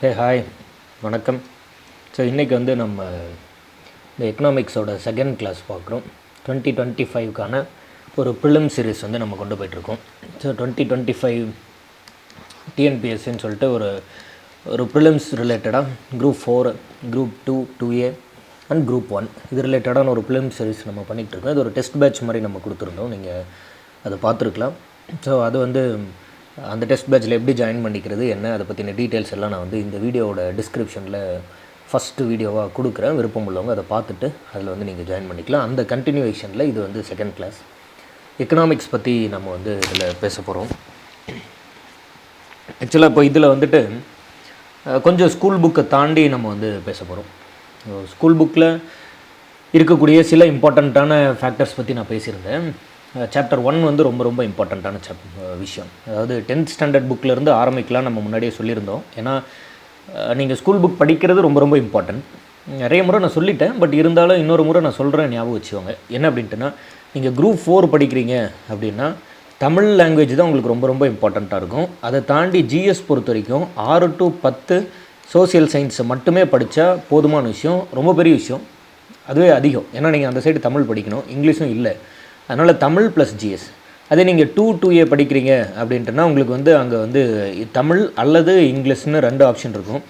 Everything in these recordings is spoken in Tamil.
ஹே ஹாய் வணக்கம். ஸோ இன்றைக்கி வந்து நம்ம இந்த எக்கனாமிக்ஸோட செகண்ட் கிளாஸ் பார்க்குறோம். 2025க்கான ஒரு ப்ரிலிம் சீரிஸ் வந்து நம்ம கொண்டு போயிட்டுருக்கோம். ஸோ 2025 டிஎன்பிஎஸ்சின்னு சொல்லிட்டு ஒரு ஒரு ப்ரிலிம்ஸ் ரிலேட்டடாக group 4, group 2, 2A and group 1 இது ரிலேட்டடான ஒரு ப்ரிலிம் சீரிஸ் நம்ம பண்ணிகிட்ருக்கோம். இது ஒரு டெஸ்ட் பேட்ச் மாதிரி நம்ம கொடுத்துருந்தோம், நீங்கள் அதை பார்த்துருக்கலாம். ஸோ அது வந்து அந்த டெஸ்ட் பேட்சில் எப்படி ஜாயின் பண்ணிக்கிறது என்ன, அதை பற்றின டீட்டெயில்ஸ் எல்லாம் நான் வந்து இந்த வீடியோவோட டிஸ்கிரிப்ஷனில் ஃபஸ்ட்டு வீடியோவாக கொடுக்குறேன். விருப்பம் உள்ளவங்க அதை பார்த்துட்டு அதில் வந்து நீங்கள் ஜாயின் பண்ணிக்கலாம். அந்த கண்டினியூவேஷனில் இது வந்து செகண்ட் கிளாஸ் எக்கனாமிக்ஸ் பற்றி நம்ம வந்து இதில் பேச போகிறோம். ஆக்சுவலாக இப்போ இதில் வந்துட்டு கொஞ்சம் ஸ்கூல் புக்கை தாண்டி நம்ம வந்து பேச போகிறோம். ஸ்கூல் புக்கில் இருக்கக்கூடிய சில இம்பார்ட்டண்ட்டான ஃபேக்டர்ஸ் பற்றி நான் பேசியிருந்தேன். சாப்டர் 1 வந்து ரொம்ப ரொம்ப இம்பார்ட்டண்ட்டான விஷயம். அதாவது 10th ஸ்டாண்டர்ட் புக்கிலேருந்து ஆரம்பிக்கலாம் நம்ம முன்னாடியே சொல்லியிருந்தோம். ஏன்னா நீங்கள் ஸ்கூல் புக் படிக்கிறது ரொம்ப ரொம்ப இம்பார்ட்டன்ட். நிறைய முறை நான் சொல்லிட்டேன், பட் இருந்தாலும் இன்னொரு முறை நான் சொல்கிறேன், ஞாபகம் வச்சுக்கோங்க. என்ன அப்படின்ட்டுனா, நீங்கள் குரூப் 4 படிக்கிறீங்க அப்படின்னா தமிழ் லாங்குவேஜ் தான் உங்களுக்கு ரொம்ப ரொம்ப இம்பார்ட்டண்ட்டாக இருக்கும். அதை தாண்டி ஜிஎஸ் பொறுத்த வரைக்கும் 6 to 10 சோசியல் சயின்ஸை மட்டுமே படித்தா போதுமான விஷயம், ரொம்ப பெரிய விஷயம், அதுவே அதிகம். ஏன்னா நீங்கள் அந்த சைடு தமிழ் படிக்கணும், இங்கிலீஷும் இல்லை. அதனால் தமிழ் ப்ளஸ் ஜிஎஸ். அதே நீங்கள் 2A படிக்கிறீங்க அப்படின்ட்டுனா உங்களுக்கு வந்து அங்கே வந்து தமிழ் அல்லது இங்கிலீஷ்னு 2 ஆப்ஷன் இருக்கும்.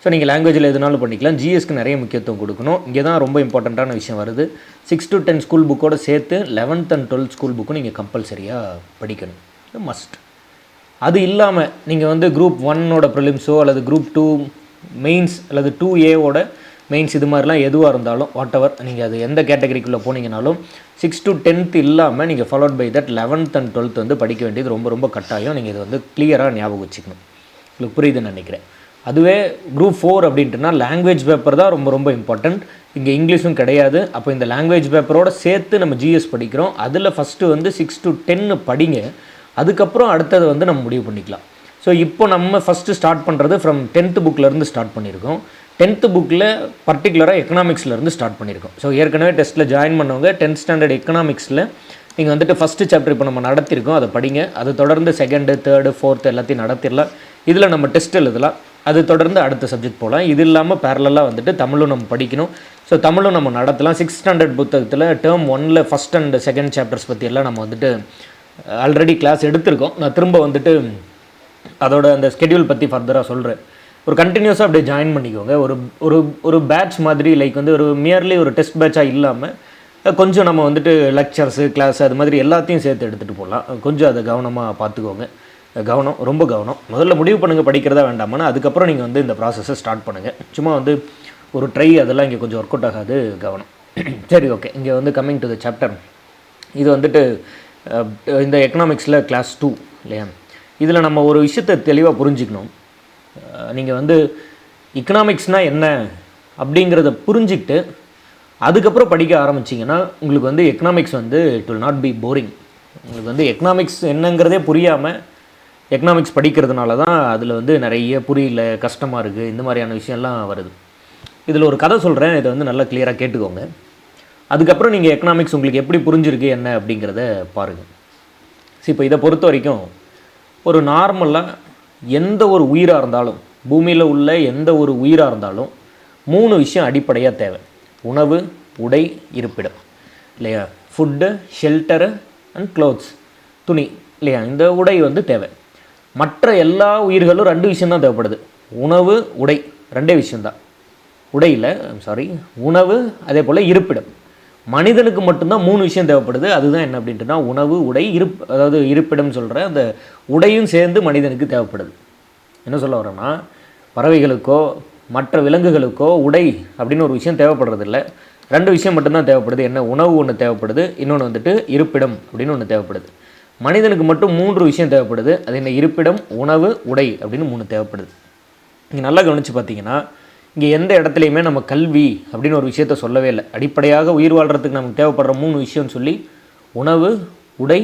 ஸோ நீங்கள் லாங்குவேஜில் எதுனாலும் பண்ணிக்கலாம். ஜிஎஸ்க்கு நிறைய முக்கியத்துவம் கொடுக்கணும். இங்கே தான் ரொம்ப இம்பார்ட்டண்ட்டான விஷயம் வருது. 6 to 10 ஸ்கூல் புக்கோடு சேர்த்து 11th and 12th ஸ்கூல் புக்கும் நீங்கள் கம்பல்சரியாக படிக்கணும், மஸ்ட். அது இல்லாமல் நீங்கள் வந்து குரூப் 1ஓட ப்ரிலிம்ஸோ அல்லது குரூப் 2 மெயின்ஸ் அல்லது 2Aவோட மெயின்ஸ் இது மாதிரிலாம் எதுவாக இருந்தாலும் வாட் எவர் நீங்கள் அது எந்த கேட்டகரிக்குள்ளே போனீங்கனாலும் 6 to 10th இல்லாமல் நீங்கள் followed by that 11th and 12th வந்து படிக்க வேண்டியது ரொம்ப ரொம்ப கட்டாயம். நீங்கள் இதை வந்து கிளியராக ஞாபகம் வச்சுக்கணும். உங்களுக்கு புரியுதுன்னு நினைக்கிறேன். அதுவே குரூப் 4 அப்படின்ட்டுனா லாங்குவேஜ் பேப்பர் தான் ரொம்ப ரொம்ப இம்பார்ட்டண்ட். இங்கே இங்கிலீஷும் கிடையாது. அப்போ இந்த லாங்குவேஜ் பேப்பரோடு சேர்த்து நம்ம ஜிஎஸ் படிக்கிறோம். அதில் ஃபஸ்ட்டு வந்து 6 to 10 படிங்க. அதுக்கப்புறம் அடுத்தது வந்து நம்ம முடிவு பண்ணிக்கலாம். ஸோ இப்போ நம்ம ஃபஸ்ட்டு ஸ்டார்ட் பண்ணுறது ஃப்ரம் 10th புக்கிலேருந்து ஸ்டார்ட் பண்ணியிருக்கோம். 10th புக்கில் பர்டிகுலராக எக்கனாமிக்ஸ்லேருந்து ஸ்டார்ட் பண்ணியிருக்கோம். ஸோ ஏற்கனவே டெஸ்ட்டில் ஜாயின் பண்ணவங்க 10th ஸ்டாண்டர்ட் எக்கனாமிக்ஸில் நீங்கள் வந்துட்டு ஃபஸ்ட்டு சாப்டர் இப்போ நம்ம நடத்திருக்கோம், அதை படிங்க. அது தொடர்ந்து 2nd, 3rd, 4th எல்லாத்தையும் நடத்திடலாம். இதில் நம்ம டெஸ்ட் எழுதலாம். அது தொடர்ந்து அடுத்த சப்ஜெக்ட் போகலாம். இது இல்லாமல் பேரலாக வந்துட்டு தமிழும் நம்ம படிக்கணும். ஸோ தமிழும் நம்ம நடத்தலாம். 6th ஸ்டாண்டர்ட் புத்தகத்தில் டேர்ம் 1ல் ஃபஸ்ட் அண்ட் செகண்ட் சாப்டர்ஸ் பற்றி எல்லாம் நம்ம வந்துட்டு ஆல்ரெடி கிளாஸ் எடுத்திருக்கோம். நான் திரும்ப வந்துட்டு அதோட அந்த ஸ்கெடியூல் பற்றி ஃபர்தராக சொல்கிறேன். ஒரு கண்டினியூஸாக அப்படியே ஜாயின் பண்ணிக்கோங்க. ஒரு ஒரு ஒரு பேட்ச் மாதிரி, லைக் வந்து ஒரு மியர்லி ஒரு டெஸ்ட் பேட்சாக இல்லாமல் கொஞ்சம் நம்ம வந்துட்டு லெக்சர்ஸு, கிளாஸ் அது மாதிரி எல்லாத்தையும் சேர்த்து எடுத்துகிட்டு போகலாம். கொஞ்சம் அதை கவனமாக பார்த்துக்கோங்க. கவனம், ரொம்ப கவனம். முதல்ல முடிவு பண்ணுங்கள் படிக்கிறதா வேண்டாமான்னு. அதுக்கப்புறம் நீங்கள் வந்து இந்த ப்ராசஸை ஸ்டார்ட் பண்ணுங்கள். சும்மா வந்து ஒரு ட்ரை அதெல்லாம் இங்கே கொஞ்சம் ஒர்க் அவுட் ஆகாது, கவனம். சரி, ஓகே. இங்கே வந்து கம்மிங் டு த சாப்டர். இது வந்துட்டு இந்த எக்கனாமிக்ஸில் கிளாஸ் 2 இல்லையா? இதில் நம்ம ஒரு விஷயத்தை தெளிவாக புரிஞ்சுக்கணும். நீங்கள் வந்து எக்கனாமிக்ஸ்னால் என்ன அப்படிங்கிறத புரிஞ்சுக்கிட்டு அதுக்கப்புறம் படிக்க ஆரம்பிச்சிங்கன்னா உங்களுக்கு வந்து எக்கனாமிக்ஸ் வந்து it will not be boring. உங்களுக்கு வந்து எக்கனாமிக்ஸ் என்னங்கிறதே புரியாமல் எக்கனாமிக்ஸ் படிக்கிறதுனால தான் அதில் வந்து நிறைய புரியல, கஷ்டமாக இருக்குது, இந்த மாதிரியான விஷயம்லாம் வருது. இதில் ஒரு கதை சொல்கிறேன், இதை வந்து நல்லா கிளியராக கேட்டுக்கோங்க. அதுக்கப்புறம் நீங்கள் எக்கனாமிக்ஸ் உங்களுக்கு எப்படி புரிஞ்சிருக்கு என்ன அப்படிங்கிறத பாருங்கள். ஸோ இப்போ இதை பொறுத்த வரைக்கும் ஒரு நார்மலாக எந்த ஒரு உயிராக இருந்தாலும், பூமியில் உள்ள எந்த ஒரு உயிராக இருந்தாலும் 3 விஷயம் அடிப்படையாக தேவை. உணவு, உடை, இருப்பிடம் இல்லையா? ஃபுட்டு, ஷெல்டரு அண்ட் க்ளோத்ஸ், துணி இல்லையா? இந்த உடை வந்து தேவை. மற்ற எல்லா உயிர்களும் 2 விஷயந்தான் தேவைப்படுது. உணவு, உடை, 2 விஷயந்தான். உடையில் உணவு, அதே போல் இருப்பிடம். மனிதனுக்கு மட்டும்தான் 3 விஷயம் தேவைப்படுது. அதுதான் என்ன அப்படின்ட்டுனா உணவு, உடை, அதாவது இருப்பிடம் சொல்கிற அந்த உடையும் சேர்ந்து மனிதனுக்கு தேவைப்படுது. என்ன சொல்ல வரோன்னா, பறவைகளுக்கோ மற்ற விலங்குகளுக்கோ உடை அப்படின்னு ஒரு விஷயம் தேவைப்படுறதில்ல. 2 விஷயம் மட்டும்தான் தேவைப்படுது. என்ன? உணவு ஒன்று தேவைப்படுது, இன்னொன்று வந்துட்டு இருப்பிடம் அப்படின்னு ஒன்று தேவைப்படுது. மனிதனுக்கு மட்டும் 3 விஷயம் தேவைப்படுது. அது என்ன? இருப்பிடம், உணவு, உடை அப்படின்னு 3 தேவைப்படுது. நீங்கள் நல்லா கவனித்து பார்த்தீங்கன்னா இங்கே எந்த இடத்துலையுமே நம்ம கல்வி அப்படின்னு ஒரு விஷயத்த சொல்லவே இல்லை. அடிப்படையாக உயிர் வாழ்கிறதுக்கு நமக்கு தேவைப்படுற 3 விஷயம்னு சொல்லி உணவு, உடை,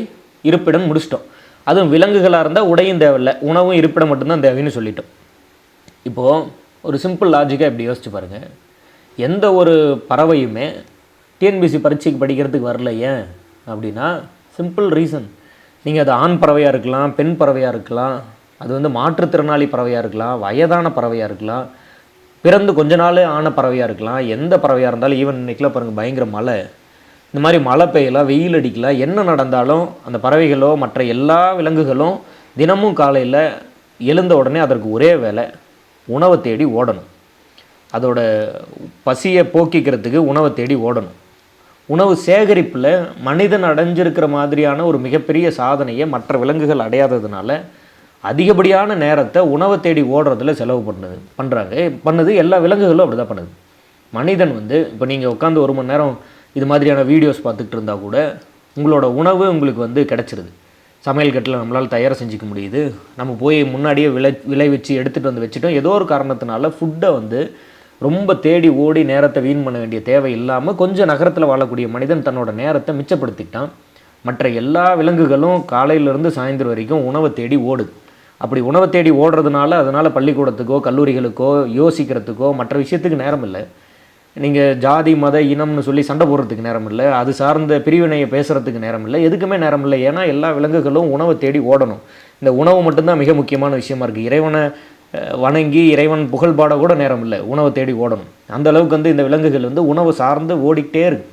இருப்பிடம் முடிச்சிட்டோம். அதுவும் விலங்குகளாக இருந்தால் உடையும் தேவையில்லை, உணவும் இருப்பிடம் மட்டும்தான் தேவைன்னு சொல்லிட்டோம். இப்போது ஒரு சிம்பிள் லாஜிக்காக இப்படி யோசிச்சு பாருங்கள். எந்த ஒரு பறவையுமே டிஎன்பிசி பரீட்சைக்கு படிக்கிறதுக்கு வரல. ஏன் அப்படின்னா சிம்பிள் ரீசன். நீங்கள் அது ஆண் பறவையாக இருக்கலாம், பெண் பறவையாக இருக்கலாம், அது வந்து மாற்றுத்திறனாளி பறவையாக இருக்கலாம், வயதான பறவையாக இருக்கலாம், பிறந்து கொஞ்ச நாள் ஆன பறவையாக இருக்கலாம், எந்த பறவையாக இருந்தாலும். ஈவன் இன்றைக்கெலாம் பாருங்கள் பயங்கர மழை, இந்த மாதிரி மழை பெய்யலாம், வெயில் அடிக்கலாம், என்ன நடந்தாலும் அந்த பறவைகளோ மற்ற எல்லா விலங்குகளும் தினமும் காலையில் எழுந்த உடனே அதற்கு ஒரே வேலை உணவை தேடி ஓடணும். அதோட பசியை போக்கிக்கிறதுக்கு உணவை தேடி ஓடணும். உணவு சேகரிப்பில் மனிதன் அடைஞ்சிருக்கிற மாதிரியான ஒரு மிகப்பெரிய சாதனையை மற்ற விலங்குகள் அடையாததுனால அதிகப்படியான நேரத்தை உணவை தேடி ஓடுறதுல செலவு பண்ணுது. எல்லா விலங்குகளும் அப்படி தான் பண்ணுது. மனிதன் வந்து இப்போ நீங்கள் உட்காந்து 1 மணி நேரம் இது மாதிரியான வீடியோஸ் பார்த்துக்கிட்டு இருந்தால் கூட உங்களோட உணவு உங்களுக்கு வந்து கிடச்சிருது. சமையல் கட்டில் நம்மளால் தயார் செஞ்சுக்க முடியுது. நம்ம போய் முன்னாடியே விளைவிச்சு எடுத்துகிட்டு வந்து வச்சுட்டோம். ஏதோ ஒரு காரணத்தினால ஃபுட்டை வந்து ரொம்ப தேடி ஓடி நேரத்தை வீண் பண்ண வேண்டிய தேவை இல்லாமல் கொஞ்சம் நகரத்தில் வாழக்கூடிய மனிதன் தன்னோட நேரத்தை மிச்சப்படுத்திக்கிட்டான். மற்ற எல்லா விலங்குகளும் காலையிலேருந்து சாயந்தரம் வரைக்கும் உணவை தேடி ஓடுது. அப்படி உணவை தேடி ஓடுறதுனால அதனால் பள்ளிக்கூடத்துக்கோ கல்லூரிகளுக்கோ யோசிக்கிறதுக்கோ மற்ற விஷயத்துக்கு நேரம் இல்லை. நீங்கள் ஜாதி மத இனம்னு சொல்லி சண்டை போடுறதுக்கு நேரம் இல்லை, அது சார்ந்த பிரிவினையை பேசுகிறதுக்கு நேரம் இல்லை, எதுக்குமே நேரம் இல்லை. ஏன்னா எல்லா விலங்குகளும் உணவை தேடி ஓடணும். இந்த உணவு மட்டும்தான் மிக முக்கியமான விஷயமா இருக்குது. இறைவனை வணங்கி இறைவன் புகழ்பாட கூட நேரம் இல்லை, உணவை தேடி ஓடணும். அந்த அளவுக்கு வந்து இந்த விலங்குகள் வந்து உணவு சார்ந்து ஓடிக்கிட்டே இருக்கு.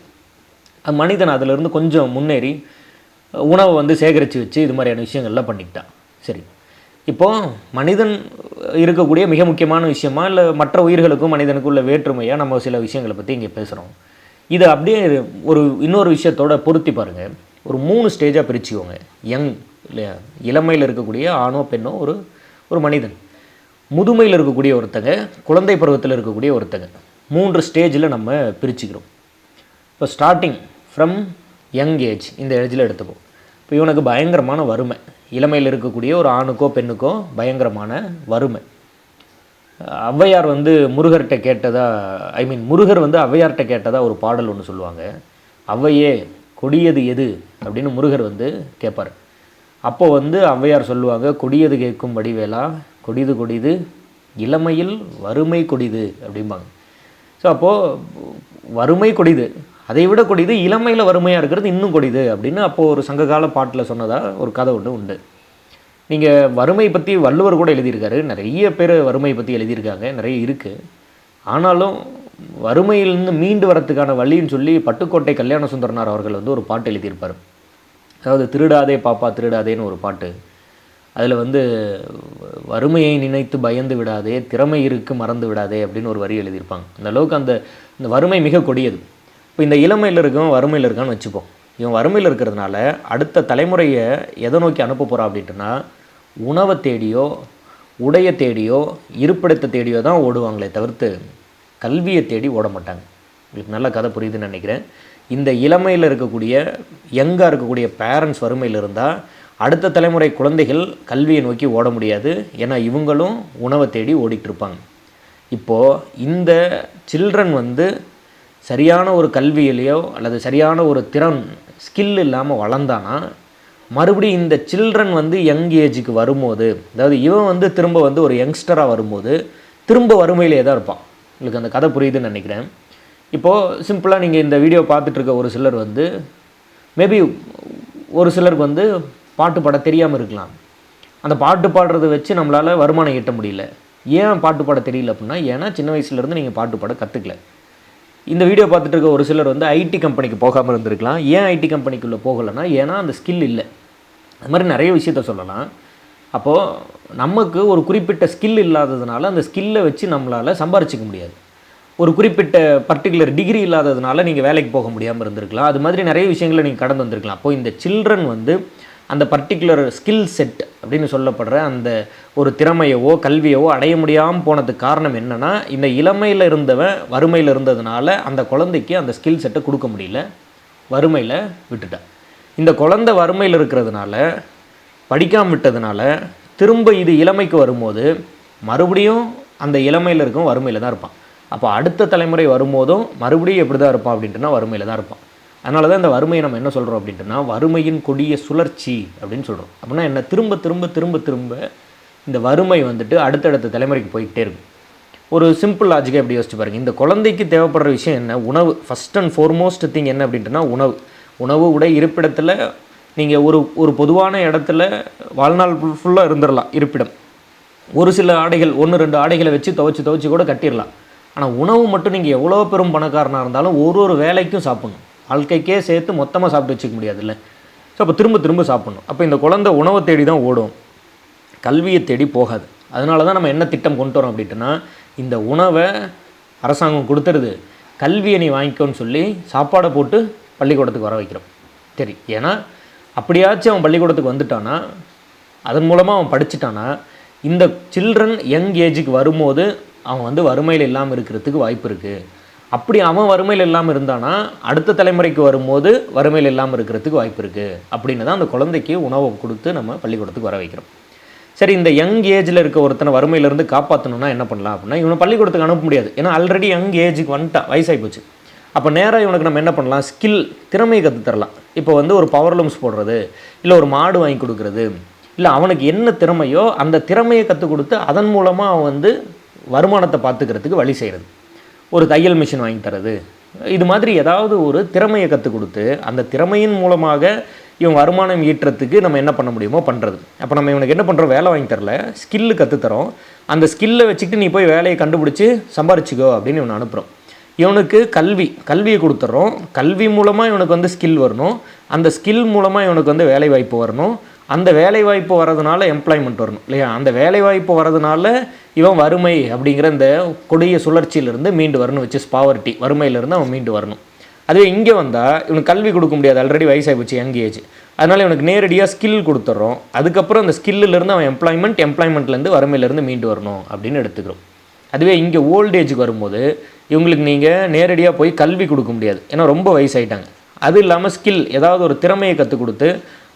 மனிதன் அதிலிருந்து கொஞ்சம் முன்னேறி உணவை வந்து சேகரித்து வச்சு இது மாதிரியான விஷயங்கள்லாம் பண்ணிக்கிட்டான். சரி, இப்போது மனிதன் இருக்கக்கூடிய மிக முக்கியமான விஷயமா இல்லை மற்ற உயிர்களுக்கும் மனிதனுக்கும் உள்ள வேற்றுமையாக நம்ம சில விஷயங்களை பற்றி இங்கே பேசுகிறோம். இதை அப்படியே இன்னொரு விஷயத்தோட பொருத்தி பாருங்கள். ஒரு 3 ஸ்டேஜாக பிரிச்சுக்கோங்க. இல்லையா, இளமையில் இருக்கக்கூடிய ஆணோ பெண்ணோ ஒரு மனிதன், முதுமையில் இருக்கக்கூடிய ஒருத்தங்க, குழந்தை பருவத்தில் இருக்கக்கூடிய ஒருத்தங்க, 3 ஸ்டேஜில் நம்ம பிரிச்சுக்கிறோம். இப்போ ஸ்டார்டிங் ஃப்ரம் யங் ஏஜ், இந்த ஏஜில் எடுத்துப்போம். இப்போ இவனுக்கு பயங்கரமான வறுமை, இளமையில் இருக்கக்கூடிய ஒரு ஆணுக்கோ பெண்ணுக்கோ பயங்கரமான வறுமை. ஔவையார் வந்து முருகர்கிட்ட கேட்டதாக, முருகர் வந்து ஔவையார்கிட்ட கேட்டதாக ஒரு பாடல் ஒன்று சொல்லுவாங்க. ஔவையே கொடியது எது அப்படின்னு முருகர் வந்து கேட்பார். அப்போது வந்து ஔவையார் சொல்லுவாங்க, கொடியது கேட்கும் வடிவேலா, கொடிது கொடிது இளமையில் வறுமை கொடிது அப்படிம்பாங்க. ஸோ அப்போது வறுமை கொடிது, அதை விட கொடிது இளமையில் வறுமையாக இருக்கிறது இன்னும் கொடிது அப்படின்னு அப்போது ஒரு சங்ககால பாட்டில் சொன்னதாக ஒரு கதை ஒன்று உண்டு. நீங்கள் வறுமை பற்றி வள்ளுவர் கூட எழுதியிருக்காரு, நிறைய பேர் வறுமை பற்றி எழுதியிருக்காங்க, நிறைய இருக்குது. ஆனாலும் வறுமையிலிருந்து மீண்டு வரத்துக்கான வழின்னு சொல்லி பட்டுக்கோட்டை கல்யாண சுந்தரனார் அவர்கள் வந்து ஒரு பாட்டு எழுதியிருப்பார். அதாவது திருடாதே பாப்பா திருடாதேன்னு ஒரு பாட்டு. அதில் வந்து வறுமையை நினைத்து பயந்து விடாதே, திறமை இருக்கு மறந்து விடாதே அப்படின்னு ஒரு வரி எழுதியிருப்பாங்க. அந்த அளவுக்கு இந்த வறுமை மிக கொடியது. இப்போ இந்த இளமையில் இருக்கவன் வறுமையில் இருக்கான்னு வச்சுப்போம். இவன் வறுமையில் இருக்கிறதுனால அடுத்த தலைமுறையை எதை நோக்கி அனுப்ப போகிறான் அப்படின்ட்டுனா, உணவை தேடியோ உடைய தேடியோ இருப்பிடத்தை தேடியோ தான் ஓடுவாங்களே தவிர்த்து கல்வியை தேடி ஓட மாட்டாங்க. உங்களுக்கு நல்ல கதை புரியுதுன்னு நினைக்கிறேன். இந்த இளமையில் இருக்கக்கூடிய யங்காக இருக்கக்கூடிய பேரண்ட்ஸ் வறுமையில் இருந்தால் அடுத்த தலைமுறை குழந்தைகள் கல்வியை நோக்கி ஓட முடியாது. ஏன்னா இவங்களும் உணவை தேடி ஓடிட்டு இருப்பாங்க. இப்போது இந்த சில்ட்ரன் வந்து சரியான ஒரு கல்வியிலையோ அல்லது சரியான ஒரு ஸ்கில் இல்லாமல் வளர்ந்தானா மறுபடியும் இந்த சில்ட்ரன் வந்து யங் ஏஜுக்கு வரும்போது, அதாவது இவன் வந்து திரும்ப வந்து ஒரு யங்ஸ்டராக வரும்போது திரும்ப வறுமையிலே தான் இருப்பான். உங்களுக்கு அந்த கதை புரியுதுன்னு நினைக்கிறேன். இப்போது சிம்பிளாக நீங்கள் இந்த வீடியோ பார்த்துட்ருக்க ஒரு சிலர் வந்து மேபி ஒரு சிலருக்கு வந்து பாட்டு பாட தெரியாமல் இருக்கலாம். அந்த பாட்டு பாடுறதை வச்சு நம்மளால் வருமானம் ஈட்ட முடியல. ஏன் பாட்டு பாட தெரியல அப்படின்னா, ஏன்னா சின்ன வயசுலேருந்து நீங்கள் பாட்டு பாட கற்றுக்கல. இந்த வீடியோ பார்த்துட்டு இருக்க ஒரு சிலர் வந்து ஐடி கம்பெனிக்கு போகாமல் இருந்திருக்கலாம். ஏன் ஐடி கம்பெனிக்குள்ளே போகலைன்னா, ஏன்னா அந்த ஸ்கில் இல்லை. அது மாதிரி நிறைய விஷயத்த சொல்லலாம். அப்போது நமக்கு ஒரு குறிப்பிட்ட ஸ்கில் இல்லாததுனால அந்த ஸ்கில்லை வச்சு நம்மளால் சம்பாரிச்சிக்க முடியாது. ஒரு குறிப்பிட்ட பர்டிகுலர் டிகிரி இல்லாததுனால நீங்கள் வேலைக்கு போக முடியாமல் இருந்திருக்கலாம். அது மாதிரி நிறைய விஷயங்களை நீங்கள் கடந்து வந்திருக்கலாம். அப்போது இந்த சில்ட்ரன் வந்து அந்த பர்டிகுலர் ஸ்கில் செட் அப்படின்னு சொல்லப்படுற அந்த ஒரு திறமையவோ கல்வியவோ அடைய முடியாமல் போனதுக்கு காரணம் என்னென்னா, இந்த இளமையில் இருந்தவன் வறுமையில் இருந்ததுனால அந்த குழந்தைக்கு அந்த ஸ்கில் செட்டை கொடுக்க முடியல, வறுமையில் விட்டுட்டான். இந்த குழந்தை வறுமையில் இருக்கிறதுனால, படிக்காமல் விட்டதுனால திரும்ப இது இளமைக்கு வரும்போது மறுபடியும் அந்த இளமையில் இருக்கும் வறுமையில் தான் இருப்பான். அப்போ அடுத்த தலைமுறை வரும்போதும் மறுபடியும் எப்படி தான் இருப்பான் அப்படின்ட்டுனா வறுமையில் தான் இருப்பான். அதனால தான் இந்த வறுமையை நம்ம என்ன சொல்கிறோம் அப்படின்ட்டுனா வறுமையின் கொடிய சுழற்சி அப்படின்னு சொல்கிறோம். அப்படின்னா என்ன, திரும்ப திரும்ப திரும்ப திரும்ப இந்த வறுமை வந்துட்டு அடுத்தடுத்த தலைமுறைக்கு போய்கிட்டே இருக்கும். ஒரு சிம்பிள் லாஜிக்காக எப்படி யோசிச்சு பாருங்கள். இந்த குழந்தைக்கு தேவைப்படுற விஷயம் என்ன? உணவு. ஃபஸ்ட் அண்ட் ஃபார்மோஸ்ட் திங் என்ன அப்படின்ட்டுனா உணவு. உணவு உடை இருப்பிடத்தில் நீங்கள் ஒரு பொதுவான இடத்துல வாழ்நாள் ஃபுல்லாக இருந்துடலாம் இருப்பிடம். ஒரு சில ஆடைகள் 1-2 ஆடைகளை வச்சு துவைச்சி கூட கட்டிடலாம். ஆனால் உணவு மட்டும் நீங்கள் எவ்வளோ பெரும் பணக்காரனாக இருந்தாலும் ஒரு வேலைக்கும் சாப்பிட்ணும். வாழ்க்கைக்கே சேர்த்து மொத்தமாக சாப்பிட்டு வச்சுக்க முடியாதுல்ல. ஸோ அப்போ திரும்ப சாப்பிட்ணும். அப்போ இந்த குழந்தை உணவை தேடி தான் ஓடும், கல்வியை தேடி போகாது. அதனால தான் நம்ம என்ன திட்டம் கொண்டு வரோம் அப்படின்ட்டுனா, இந்த உணவை அரசாங்கம் கொடுத்துருது, கல்வியை நீ வாங்கிக்கோன்னு சொல்லி சாப்பாடை போட்டு பள்ளிக்கூடத்துக்கு வர வைக்கிறோம். சரி, ஏன்னா அப்படியாச்சும் அவன் பள்ளிக்கூடத்துக்கு வந்துட்டானா, அதன் மூலமாக அவன் படிச்சுட்டானா, இந்த சில்ட்ரன் யங் ஏஜுக்கு வரும்போது அவன் வந்து வறுமையில் இல்லாமல் இருக்கிறதுக்கு வாய்ப்பு இருக்குது. அப்படி அவன் வறுமையில் இல்லாமல் இருந்தானா அடுத்த தலைமுறைக்கு வரும்போது வறுமையில் இல்லாமல் இருக்கிறதுக்கு வாய்ப்பு இருக்குது. அப்படின்னு தான் அந்த குழந்தைக்கு உணவை கொடுத்து நம்ம பள்ளிக்கூடத்துக்கு வர வைக்கிறோம். சரி, இந்த யங் ஏஜில் இருக்க ஒருத்தனை வறுமையிலேருந்து காப்பாற்றணுன்னா என்ன பண்ணலாம் அப்படின்னா, இவனை பள்ளிக்கூடத்துக்கு அனுப்ப முடியாது. ஏன்னா ஆல்ரெடி யங் ஏஜுக்கு வந்துட்டான், வயசாகி போச்சு. அப்போ நேராக இவனுக்கு நம்ம என்ன பண்ணலாம், ஸ்கில், திறமையை கற்றுத்தரலாம். இப்போ வந்து ஒரு பவர் லூம்ஸ் போடுறது, இல்லை ஒரு மாடு வாங்கி கொடுக்குறது, இல்லை அவனுக்கு என்ன திறமையோ அந்த திறமையை கற்றுக் கொடுத்து அதன் மூலமாக அவன் வந்து வருமானத்தை பார்த்துக்கிறதுக்கு வழி செய்கிறது. ஒரு தையல் மிஷின் வாங்கி தரது, இது மாதிரி ஏதாவது ஒரு திறமையை கற்றுக் கொடுத்து அந்த திறமையின் மூலமாக இவன் வருமானம் ஈட்டுறதுக்கு நம்ம என்ன பண்ண முடியுமோ பண்ணுறது. அப்போ நம்ம இவனுக்கு என்ன பண்ணுறோம், வேலை வாங்கி தரல, ஸ்கில்லு கற்றுத்தரோம். அந்த ஸ்கில்லை வச்சுக்கிட்டு நீ போய் வேலையை கண்டுபிடிச்சி சம்பாரிச்சிக்கோ அப்படின்னு இவனை அனுப்புகிறோம். இவனுக்கு கல்வியை கொடுத்துட்றோம். கல்வி மூலமாக இவனுக்கு வந்து ஸ்கில் வரணும், அந்த ஸ்கில் மூலமாக இவனுக்கு வந்து வேலை வாய்ப்பு வரணும், அந்த வேலை வாய்ப்பு வரதுனால எம்ப்ளாய்மெண்ட் வரணும் இல்லையா, அந்த வேலை வாய்ப்பு வரதுனால இவன் வறுமை அப்படிங்கிற இந்த கொடிய சுழற்சியிலிருந்து மீண்டு வரணும், வச்சு பாவர்ட்டி, வறுமையிலேருந்து அவன் மீண்டு வரணும். அதுவே இங்கே வந்தால் இவனுக்கு கல்வி கொடுக்க முடியாது, ஆல்ரெடி வயசாகி போச்சு, யங் ஏஜ். அதனால் இவனுக்கு நேரடியாக ஸ்கில் கொடுத்துட்றோம். அதுக்கப்புறம் அந்த ஸ்கில்லிருந்து அவன் எம்ப்ளாய்மெண்ட்லேருந்து வறுமையிலேருந்து மீண்டு வரணும் அப்படின்னு எடுத்துக்கிறோம். அதுவே இங்கே ஓல்டேஜுக்கு வரும்போது இவங்களுக்கு நீங்கள் நேரடியாக போய் கல்வி கொடுக்க முடியாது, ஏன்னா ரொம்ப வயசாயிட்டாங்க. அது இல்லாமல் ஸ்கில், ஏதாவது ஒரு திறமையை கற்றுக் கொடுத்து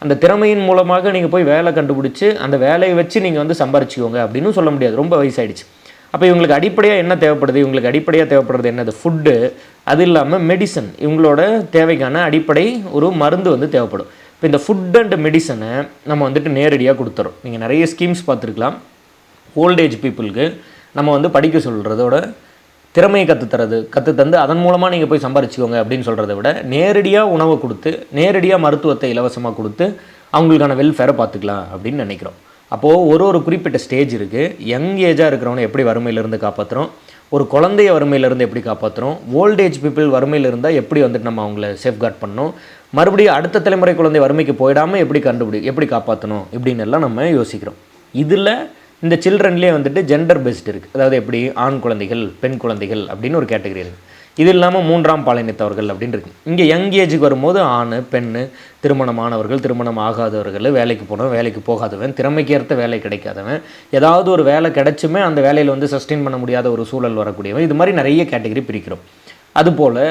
அந்த திறமையின் மூலமாக நீங்கள் போய் வேலை கண்டுபிடிச்சி அந்த வேலையை வச்சு நீங்கள் வந்து சம்பாரிச்சிக்கோங்க அப்படின்னு சொல்ல முடியாது, ரொம்ப வயசாயிடுச்சு. அப்போ இவங்களுக்கு அடிப்படையாக என்ன தேவைப்படுது, இவங்களுக்கு அடிப்படையாக தேவைப்படுறது என்னது, ஃபுட்டு. அது இல்லாமல் மெடிசன், இவங்களோட தேவைக்கான அடிப்படை ஒரு மருந்து வந்து தேவைப்படும். இப்போ இந்த ஃபுட் அண்ட் மெடிசனை நம்ம வந்துட்டு நேரடியாக கொடுத்துறோம். நீங்கள் நிறைய ஸ்கீம்ஸ் பார்த்துருக்கலாம். ஓல்டேஜ் பீப்புளுக்கு நம்ம வந்து படிக்க சொல்கிறதோட திறமையை கற்றுத்தந்து அதன் மூலமாக நீங்கள் போய் சம்பாரிச்சிக்கோங்க அப்படின்னு சொல்கிறத விட நேரடியாக உணவை கொடுத்து நேரடியாக மருத்துவத்தை இலவசமாக கொடுத்து அவங்களுக்கான வெல்ஃபேரை பார்த்துக்கலாம் அப்படின்னு நினைக்கிறோம். அப்போது ஒரு குறிப்பிட்ட ஸ்டேஜ் இருக்குது. யங் ஏஜாக இருக்கிறவனை எப்படி வறுமையிலேருந்து காப்பாற்றுறோம், ஒரு குழந்தைய வறுமையிலேருந்து எப்படி காப்பாற்றுறோம், ஓல்டேஜ் பீப்புள் வறுமையில் இருந்தால் எப்படி வந்துட்டு நம்ம அவங்கள சேஃப்கார்ட் பண்ணணும், மறுபடியும் அடுத்த தலைமுறை குழந்தை வறுமைக்கு போயிடாமல் எப்படி காப்பாற்றணும் இப்படின்னு எல்லாம் நம்ம யோசிக்கிறோம். இதில் இந்த சில்ட்ரன்லேயே வந்துட்டு ஜெண்டர் பெஸ்ட் இருக்குது. அதாவது எப்படி ஆண் குழந்தைகள், பெண் குழந்தைகள் அப்படின்னு ஒரு கேட்டகரி இருக்குது. இது இல்லாமல் 3ஆம் பாலினத்தவர்கள் அப்படின்னு இருக்குது. இங்கே யங் ஏஜுக்கு வரும்போது ஆண், பெண், திருமணமானவர்கள், திருமணம் ஆகாதவர்கள், வேலைக்கு போனவன், வேலைக்கு போகாதவன், திறமைக்கு ஏற்ற வேலை கிடைக்காதவன், ஏதாவது ஒரு வேலை கிடைச்சுமே அந்த வேலையில் வந்து சஸ்டெயின் பண்ண முடியாத ஒரு சூழல் வரக்கூடியவன், இது மாதிரி நிறைய கேட்டகரி பிரிக்கிறோம். அதுபோல்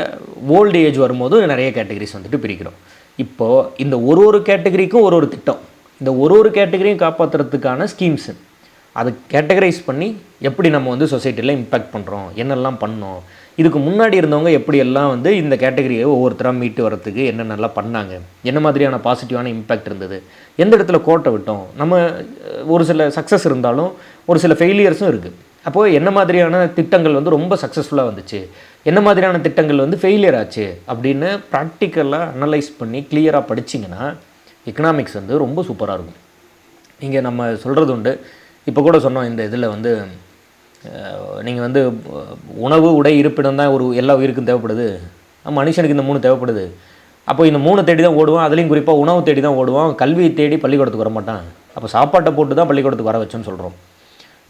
ஓல்டு ஏஜ் வரும்போது நிறைய கேட்டகரிஸ் வந்துட்டு பிரிக்கிறோம். இப்போது இந்த ஒரு கேட்டகரிக்கும் ஒரு திட்டம், இந்த ஒரு கேட்டகரியும் காப்பாற்றுறதுக்கான ஸ்கீம்ஸு, அதை கேட்டகரைஸ் பண்ணி எப்படி நம்ம வந்து சொசைட்டியில் இம்பேக்ட் பண்ணுறோம், என்னெல்லாம் பண்ணோம், இதுக்கு முன்னாடி இருந்தவங்க எப்படியெல்லாம் வந்து இந்த கேட்டகரியை ஒவ்வொருத்தராக மீட்டு வரத்துக்கு என்னென்னலாம் பண்ணாங்க, என்ன மாதிரியான பாசிட்டிவான இம்பேக்ட் இருந்தது, எந்த இடத்துல கோட்டை விட்டோம், நம்ம ஒரு சில சக்ஸஸ் இருந்தாலும் ஒரு சில ஃபெயிலியர்ஸும் இருக்குது. அப்போது என்ன மாதிரியான திட்டங்கள் வந்து ரொம்ப சக்ஸஸ்ஃபுல்லாக வந்துச்சு, என்ன மாதிரியான திட்டங்கள் வந்து ஃபெயிலியர் ஆச்சு அப்படின்னு ப்ராக்டிக்கலாக அனலைஸ் பண்ணி கிளியராக படிச்சிங்கன்னா எக்கனாமிக்ஸ் வந்து ரொம்ப சூப்பராக இருக்கும். இங்கே நம்ம சொல்கிறது உண்டு, இப்போ கூட சொன்னோம், இந்த இதில் வந்து நீங்கள் வந்து உணவு, உடை, இருப்பிடம் தான் எல்லா உயிருக்கும் தேவைப்படுது. மனுஷனுக்கு இந்த 3 தேவைப்படுது. அப்போ இந்த 3 தேடி தான் ஓடுவான், அதுலேயும் குறிப்பாக உணவு தேடி தான் ஓடுவான், கல்வியை தேடி பள்ளிக்கூடத்துக்கு வர மாட்டான். அப்போ சாப்பாட்டை போட்டு தான் பள்ளிக்கூடத்துக்கு வர வச்சோன்னு சொல்கிறோம்.